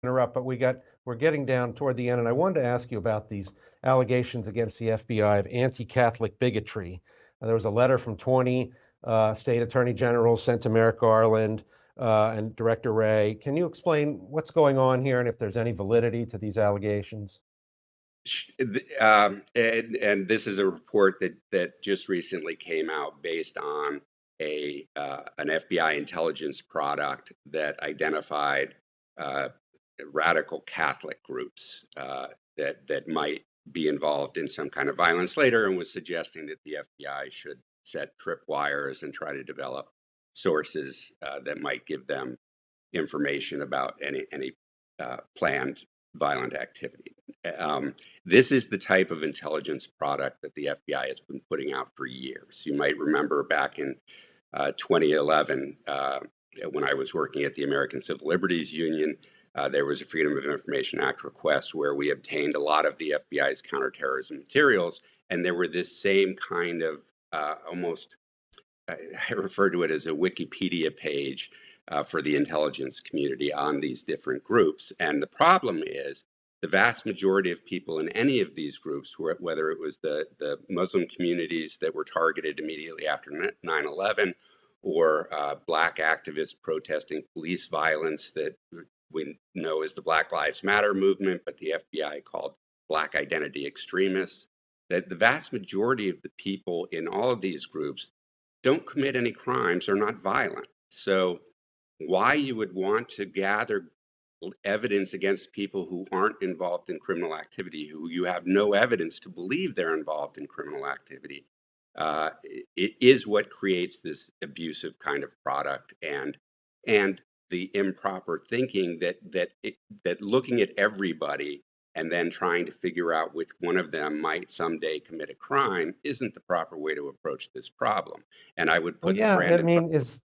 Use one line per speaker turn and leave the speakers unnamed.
interrupt, but we're getting down toward the end, and I wanted to ask you about these allegations against the FBI of anti-Catholic bigotry. There was a letter from 20 state attorney generals sent to Merrick Garland and Director Wray. Can you explain what's going on here and if there's any validity to these allegations?
And this is a report that just recently came out based on a an FBI intelligence product that identified uh, radical Catholic groups that might be involved in some kind of violence later, and was suggesting that the FBI should set tripwires and try to develop sources that might give them information about any planned violent activity. Um, this is the type of intelligence product that the FBI has been putting out for years. You might remember back in 2011, when I was working at the American Civil Liberties Union, there was a Freedom of Information Act request where we obtained a lot of the FBI's counterterrorism materials, and there were this same kind of almost, I refer to it as a Wikipedia page for the intelligence community on these different groups. And the problem is the vast majority of people in any of these groups, whether it was the Muslim communities that were targeted immediately after 9/11, or Black activists protesting police violence that we know as the Black Lives Matter movement, but the FBI called Black identity extremists, that the vast majority of the people in all of these groups don't commit any crimes, are not violent. So why you would want to gather evidence against people who aren't involved in criminal activity, who you have no evidence to believe they're involved in criminal activity, it is what creates this abusive kind of product, and the improper thinking that looking at everybody and then trying to figure out which one of them might someday commit a crime isn't the proper way to approach this problem. And I would
Well,
put the
yeah, I
Brandon.
mean,